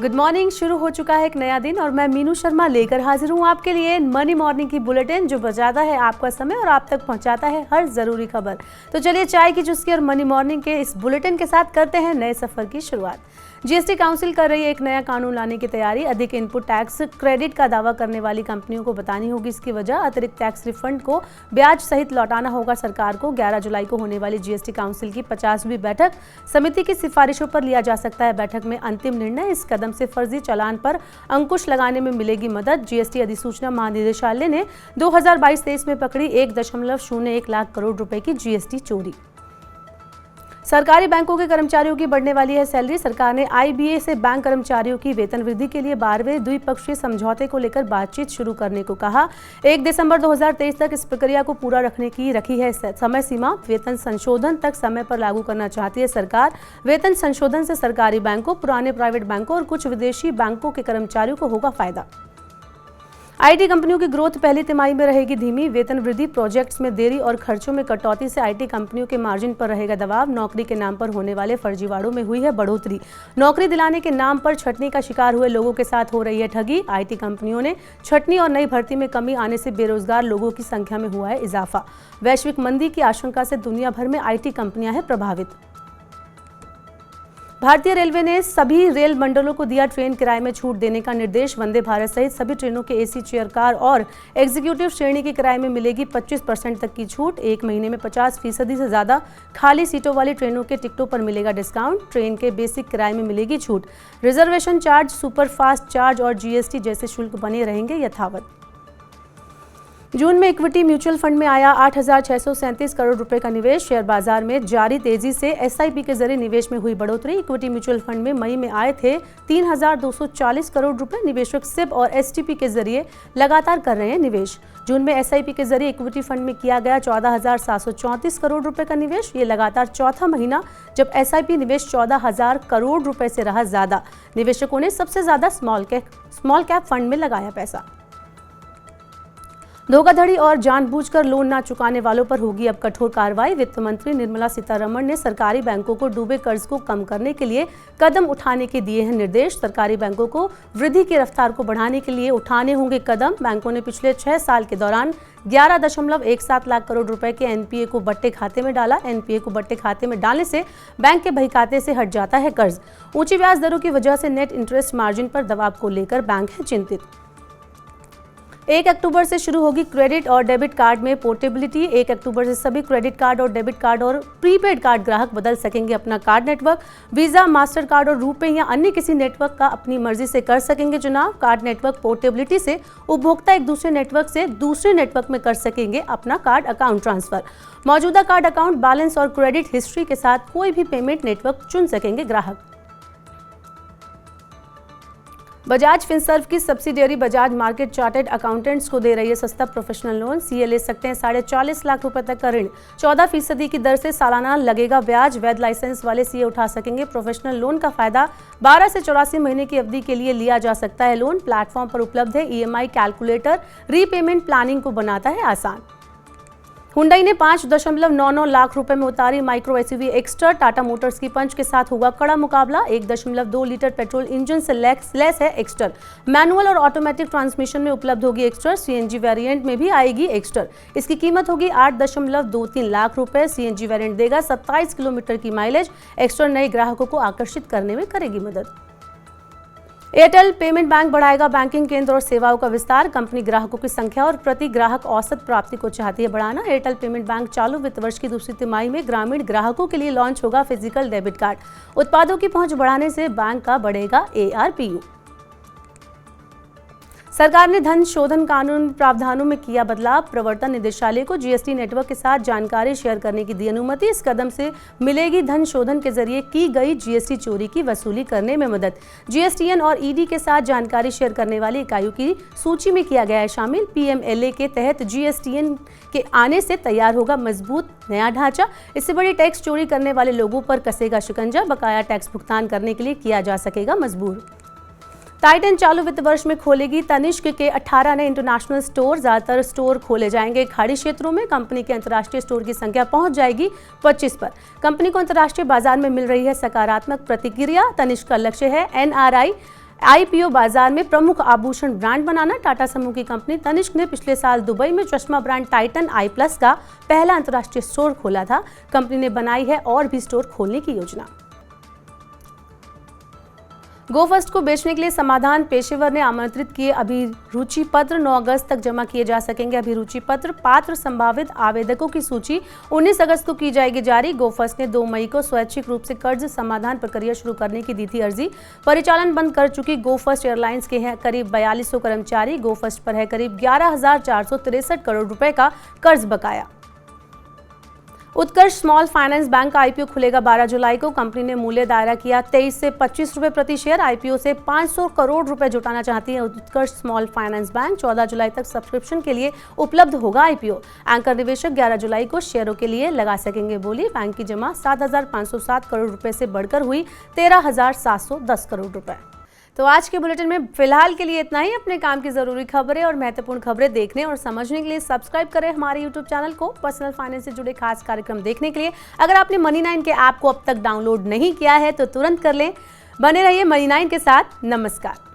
Good morning. शुरू हो चुका है एक नया दिन और मैं मीनू शर्मा लेकर हाजिर हूँ आपके लिए मनी मॉर्निंग की बुलेटिन, जो बचाता है आपका समय और आप तक पहुँचाता है हर जरूरी खबर। तो चलिए चाय की चुस्की और मनी मॉर्निंग के इस बुलेटिन के साथ करते हैं नए सफर की शुरुआत। जीएसटी काउंसिल कर रही है एक नया कानून लाने की तैयारी। अधिक इनपुट टैक्स क्रेडिट का दावा करने वाली कंपनियों को बतानी होगी इसकी वजह। अतिरिक्त टैक्स रिफंड को ब्याज सहित लौटाना होगा सरकार को। 11 जुलाई को होने वाली जीएसटी काउंसिल की 50वीं बैठक समिति की सिफारिशों पर लिया जा सकता है बैठक में अंतिम निर्णय। इस कदम से फर्जी चालान पर अंकुश लगाने में मिलेगी मदद। जीएसटी अधिसूचना महानिदेशालय ने 2022-23 में पकड़ी 1.01 लाख करोड़ रुपए की जीएसटी चोरी। सरकारी बैंकों के कर्मचारियों की बढ़ने वाली है सैलरी। सरकार ने आईबीए से बैंक कर्मचारियों की वेतन वृद्धि के लिए 12वें द्विपक्षीय समझौते को लेकर बातचीत शुरू करने को कहा। 1 दिसंबर 2023 तक इस प्रक्रिया को पूरा रखने की रखी है समय सीमा। वेतन संशोधन तक समय पर लागू करना चाहती है सरकार। वेतन संशोधन से सरकारी बैंकों, पुराने प्राइवेट बैंकों और कुछ विदेशी बैंकों के कर्मचारियों को होगा फायदा। आईटी कंपनियों की ग्रोथ पहली तिमाही में रहेगी धीमी। वेतन वृद्धि, प्रोजेक्ट्स में देरी और खर्चों में कटौती से आईटी कंपनियों के मार्जिन पर रहेगा दबाव। नौकरी के नाम पर होने वाले फर्जीवाड़ों में हुई है बढ़ोतरी। नौकरी दिलाने के नाम पर छटनी का शिकार हुए लोगों के साथ हो रही है ठगी। आईटी कंपनियों ने छटनी और नई भर्ती में कमी आने से बेरोजगार लोगों की संख्या में हुआ है इजाफा। वैश्विक मंदी की आशंका से दुनिया भर में आईटी कंपनियां हैं प्रभावित। भारतीय रेलवे ने सभी रेल मंडलों को दिया ट्रेन किराए में छूट देने का निर्देश। वंदे भारत सहित सभी ट्रेनों के एसी चेयर कार और एग्जीक्यूटिव श्रेणी के किराए में मिलेगी 25% तक की छूट। एक महीने में 50% से ज्यादा खाली सीटों वाली ट्रेनों के टिकटों पर मिलेगा डिस्काउंट। ट्रेन के बेसिक किराए में मिलेगी छूट। रिजर्वेशन चार्ज, सुपरफास्ट चार्ज और जीएसटी जैसे शुल्क बने रहेंगे यथावत। जून में इक्विटी म्यूचुअल फंड में आया 8,637 करोड़ रुपए का निवेश। शेयर बाजार में जारी तेजी से एसआईपी के जरिए निवेश में हुई बढ़ोतरी। इक्विटी म्यूचुअल फंड में मई में आए थे 3,240 करोड़ रुपए। निवेशक सिप और एसटीपी के जरिए लगातार कर रहे हैं निवेश। जून में एसआईपी के जरिए इक्विटी फंड में किया गया 14,734 करोड़ रुपए का निवेश। ये लगातार चौथा महीना जब एसआईपी निवेश 14,000 करोड़ रुपए से रहा ज्यादा। निवेशकों ने सबसे ज्यादा स्मॉल कैप फंड में लगाया पैसा। धोखाधड़ी और जानबूझकर लोन न चुकाने वालों पर होगी अब कठोर कार्रवाई। वित्त मंत्री निर्मला सीतारमण ने सरकारी बैंकों को डूबे कर्ज को कम करने के लिए कदम उठाने के दिए हैं निर्देश। सरकारी बैंकों को वृद्धि की रफ्तार को बढ़ाने के लिए उठाने होंगे कदम। बैंकों ने पिछले 6 साल के दौरान 11.17 लाख करोड़ रुपए के एनपीए को बट्टे खाते में डाला। एनपीए को बट्टे खाते में डालने से बैंक के बहीखाते से हट जाता है कर्ज। ऊंची ब्याज दरों की वजह से नेट इंटरेस्ट मार्जिन पर दबाव को लेकर बैंक है चिंतित। 1 अक्टूबर से शुरू होगी क्रेडिट और डेबिट कार्ड में पोर्टेबिलिटी। 1 अक्टूबर से सभी क्रेडिट कार्ड और डेबिट कार्ड और प्रीपेड कार्ड ग्राहक बदल सकेंगे अपना card network. Visa, master card और रुपे या अन्य किसी नेटवर्क का अपनी मर्जी से कर सकेंगे चुनाव। कार्ड नेटवर्क पोर्टेबिलिटी से उपभोक्ता एक दूसरे नेटवर्क से दूसरे नेटवर्क में कर सकेंगे अपना कार्ड अकाउंट ट्रांसफर। मौजूदा कार्ड अकाउंट बैलेंस और क्रेडिट हिस्ट्री के साथ कोई भी पेमेंट नेटवर्क चुन सकेंगे ग्राहक। बजाज फिनसर्व की subsidiary Bajaj market chartered accountants को दे रही है सस्ता प्रोफेशनल लोन। सीए ले सकते हैं 40.5 लाख रुपए तक का ऋण। 14% की दर से सालाना लगेगा ब्याज। वैध लाइसेंस वाले सीए उठा सकेंगे प्रोफेशनल लोन का फायदा। 12 से 84 महीने की अवधि के लिए लिया जा सकता है लोन। प्लेटफॉर्म पर उपलब्ध है ईएमआई कैलकुलेटर। रीपेमेंट प्लानिंग को बनाता है आसान। हुंडई ने 5.99 लाख रुपए में उतारी micro SUV Exter. Tata Motors की पंच के साथ होगा कड़ा मुकाबला। 1.2 लीटर पेट्रोल इंजन से लेस है एक्स्टर। मैनुअल और ऑटोमेटिक ट्रांसमिशन में उपलब्ध होगी एक्स्टर। सीएनजी वेरिएंट में भी आएगी एक्स्टर। इसकी कीमत होगी 8.23 लाख रुपए। सीएनजी वेरिएंट देगा 27 किलोमीटर की माइलेज। एक्स्टर नए ग्राहकों को आकर्षित करने में करेगी मदद। एयरटेल पेमेंट बैंक बढ़ाएगा बैंकिंग केंद्र और सेवाओं का विस्तार। कंपनी ग्राहकों की संख्या और प्रति ग्राहक औसत प्राप्ति को चाहती है बढ़ाना। एयरटेल पेमेंट बैंक चालू वित्त वर्ष की दूसरी तिमाही में ग्रामीण ग्राहकों के लिए लॉन्च होगा फिजिकल डेबिट कार्ड। उत्पादों की पहुंच बढ़ाने से बैंक का बढ़ेगा एआरपीयू। सरकार ने धन शोधन कानून प्रावधानों में किया बदलाव। प्रवर्तन निदेशालय को जीएसटी नेटवर्क के साथ जानकारी शेयर करने की दी अनुमति। इस कदम से मिलेगी धन शोधन के जरिए की गई जीएसटी चोरी की वसूली करने में मदद। जीएसटीएन और ईडी के साथ जानकारी शेयर करने वाली इकाइयों की सूची में किया गया है शामिल। पीएमएलए के तहत जीएसटीएन के आने से तैयार होगा मजबूत नया ढांचा। इससे बड़ी टैक्स चोरी करने वाले लोगों पर कसेगा शिकंजा। बकाया टैक्स भुगतान करने के लिए किया जा सकेगा मजबूर। टाइटन चालू वित्त वर्ष में खोलेगी तनिष्क के 18 नए इंटरनेशनल स्टोर। ज्यादातर स्टोर खोले जाएंगे खाड़ी क्षेत्रों में। कंपनी के अंतर्राष्ट्रीय स्टोर की संख्या पहुंच जाएगी 25 पर। कंपनी को अंतर्राष्ट्रीय बाजार में मिल रही है सकारात्मक प्रतिक्रिया। तनिष्क का लक्ष्य है एनआरआई आईपीओ बाजार में प्रमुख आभूषण ब्रांड बनाना। टाटा समूह की कंपनी तनिष्क ने पिछले साल दुबई में चश्मा ब्रांड टाइटन आई प्लस का पहला अंतर्राष्ट्रीय स्टोर खोला था। कंपनी ने बनाई है और भी स्टोर खोलने की योजना। गोफस्ट को बेचने के लिए समाधान पेशेवर ने आमंत्रित किए अभिरुचि पत्र 9 अगस्त तक जमा किए जा सकेंगे। अभिरुचि पत्र पात्र संभावित आवेदकों की सूची 19 अगस्त को की जाएगी जारी। गोफस्ट ने 2 मई को स्वैच्छिक रूप से कर्ज समाधान प्रक्रिया शुरू करने की दी थी अर्जी। परिचालन बंद कर चुकी गोफस्ट एयरलाइंस के हैं करीब 4200 कर्मचारी। गोफस्ट पर है करीब 11,463 करोड़ रुपए का कर्ज बकाया। उत्कर्ष स्मॉल फाइनेंस बैंक का आईपीओ खुलेगा 12 जुलाई को। कंपनी ने मूल्य दायरा किया 23 से 25 रुपए प्रति शेयर। आईपीओ से 500 करोड़ रुपए जुटाना चाहती है उत्कर्ष स्मॉल फाइनेंस बैंक। 14 जुलाई तक सब्सक्रिप्शन के लिए उपलब्ध होगा आईपीओ। एंकर निवेशक 11 जुलाई को शेयरों के लिए लगा सकेंगे बोली। बैंक की जमा 7,507 करोड़ रुपए से बढ़कर हुई 13,710 करोड़ रुपए। तो आज के बुलेटिन में फिलहाल के लिए इतना ही। अपने काम की जरूरी खबरें और महत्वपूर्ण खबरें देखने और समझने के लिए सब्सक्राइब करें हमारे यूट्यूब चैनल को। पर्सनल फाइनेंस से जुड़े खास कार्यक्रम देखने के लिए अगर आपने मनी9 के ऐप को अब तक डाउनलोड नहीं किया है तो तुरंत कर लें। बने रहिए मनी9 के साथ। नमस्कार।